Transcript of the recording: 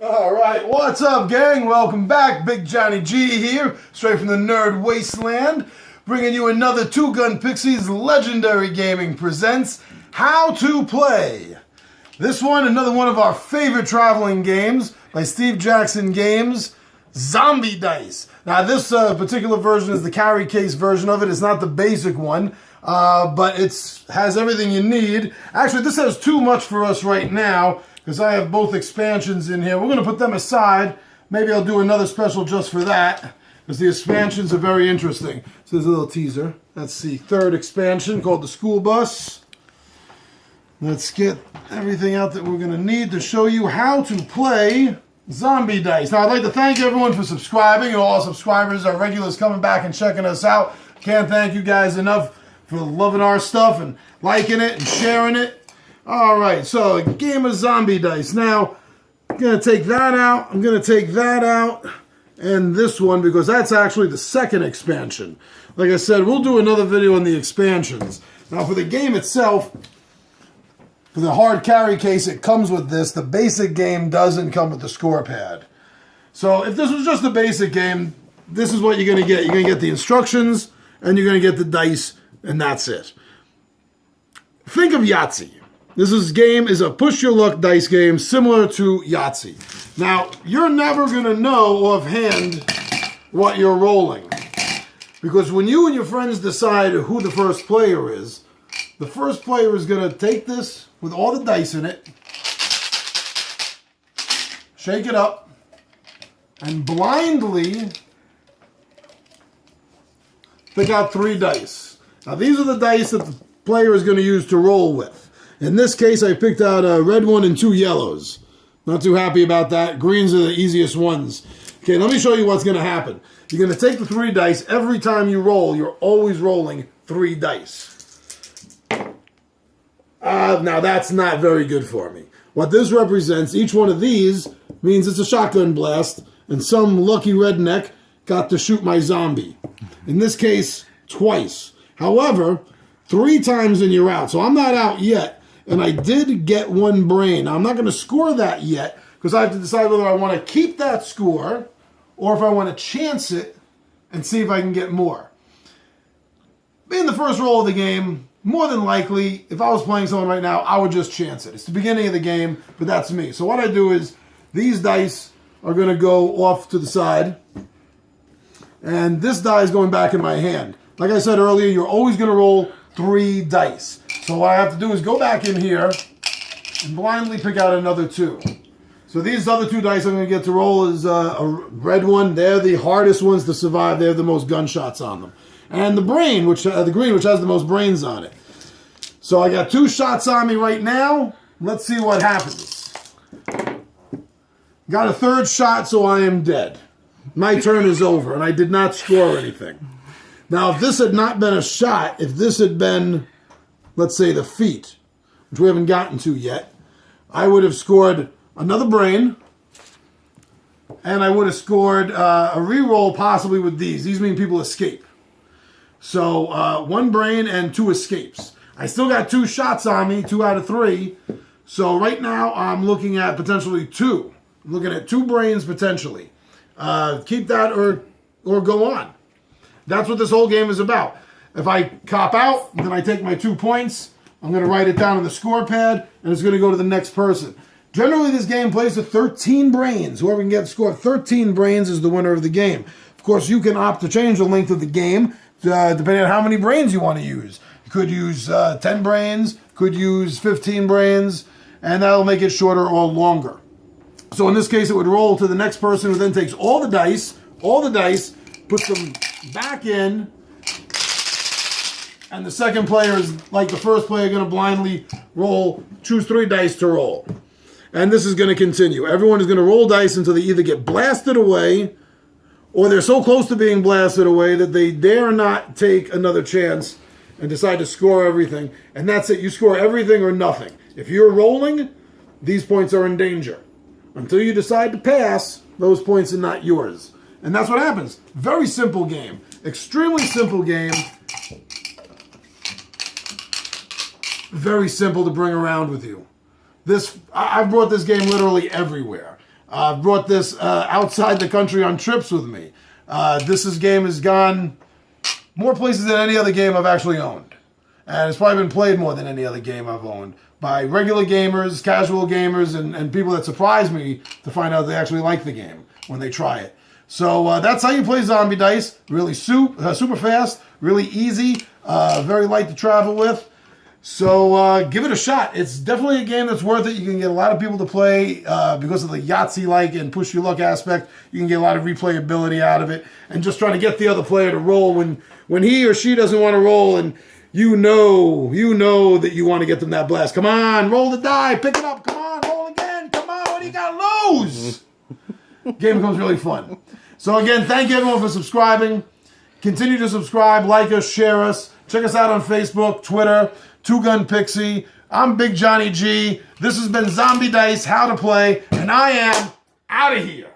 All right, what's up, gang? Welcome back. Big Johnny G here, straight from the Nerd Wasteland, bringing you another Two Gun Pixies Legendary Gaming presents How to Play. This one, another one of our favorite traveling games by Steve Jackson Games, Zombie Dice. Now, this particular version is the carry case version of it. It's not the basic one, but it has everything you need. Actually, this has too much for us right now, because I have both expansions in here. We're going to put them aside. Maybe I'll do another special just for that, because the expansions are very interesting. So there's a little teaser. That's the third expansion called the School Bus. Let's get everything out that we're going to need to show you how to play Zombie Dice. Now, I'd like to thank everyone for subscribing. All our subscribers, our regulars coming back and checking us out. Can't thank you guys enough for loving our stuff and liking it and sharing it. All right, so a game of Zombie Dice. Now, I'm going to take that out. I'm going to take that out and this one, because that's actually the second expansion. Like I said, we'll do another video on the expansions. Now, for the game itself, for the hard carry case, it comes with this. The basic game doesn't come with the score pad. So if this was just a basic game, this is what you're going to get. You're going to get the instructions, and you're going to get the dice, and that's it. Think of Yahtzee. This game is a push-your-luck dice game similar to Yahtzee. Now, you're never going to know offhand what you're rolling, because when you and your friends decide who the first player is, the first player is going to take this with all the dice in it, shake it up, and blindly pick out 3 dice. Now, these are the dice that the player is going to use to roll with. In this case, I picked out a red one and 2 yellows. Not too happy about that. Greens are the easiest ones. Okay, let me show you what's going to happen. You're going to take the 3 dice. Every time you roll, you're always rolling 3 dice. Now, that's not very good for me. What this represents, each one of these means it's a shotgun blast, and some lucky redneck got to shoot my zombie. In this case, twice. However, 3 times and you're out. So I'm not out yet. And I did get 1 brain. Now, I'm not going to score that yet, because I have to decide whether I want to keep that score or if I want to chance it and see if I can get more. Being the first roll of the game, more than likely, if I was playing someone right now, I would just chance it. It's the beginning of the game, but that's me. So what I do is, these dice are going to go off to the side, and this die is going back in my hand. Like I said earlier, you're always going to roll 3 dice. So what I have to do is go back in here and blindly pick out another 2. So these other 2 dice I'm going to get to roll is a red one. They're the hardest ones to survive. They have the most gunshots on them. And the green, which has the most brains on it. So I got 2 shots on me right now. Let's see what happens. Got a 3rd shot, so I am dead. My turn is over, and I did not score anything. Now, if this had not been a shot, if this had been, let's say, the feet, which we haven't gotten to yet, I would have scored another brain, and I would have scored a reroll possibly with these. These mean people escape. So 1 brain and 2 escapes. I still got 2 shots on me, 2 out of 3. So right now I'm looking at potentially 2. I'm looking at 2 brains potentially. Keep that or go on. That's what this whole game is about. If I cop out, then I take my 2 points. I'm going to write it down on the score pad, and it's going to go to the next person. Generally, this game plays with 13 brains. Whoever can get the score of 13 brains is the winner of the game. Of course, you can opt to change the length of the game depending on how many brains you want to use. You could use 10 brains, could use 15 brains, and that'll make it shorter or longer. So in this case, it would roll to the next person, who then takes all the dice, puts them back in, and the second player is, like the first player, going to blindly choose 3 dice to roll. And this is going to continue. Everyone is going to roll dice until they either get blasted away, or they're so close to being blasted away that they dare not take another chance and decide to score everything. And that's it. You score everything or nothing. If you're rolling, these points are in danger. Until you decide to pass, those points are not yours. And that's what happens. Very simple game. Extremely simple game. Very simple to bring around with you. I've brought this game literally everywhere. brought this outside the country on trips with me. This game has gone more places than any other game I've actually owned. And it's probably been played more than any other game I've owned by regular gamers, casual gamers, and people that surprise me to find out they actually like the game when they try it. So that's how you play Zombie Dice. Really super fast, really easy, very light to travel with. So give it a shot. It's definitely a game that's worth it. You can get a lot of people to play because of the Yahtzee-like and push your luck aspect. You can get a lot of replayability out of it, and just trying to get the other player to roll when he or she doesn't want to roll, and you know that you want to get them that blast. Come on, roll the die, pick it up. Come on, roll again. Come on, what do you got to lose? Game becomes really fun. So again, thank you everyone for subscribing. Continue to subscribe, like us, share us. Check us out on Facebook, Twitter, Two Gun Pixie. I'm Big Johnny G. This has been Zombie Dice, How to Play, and I am out of here.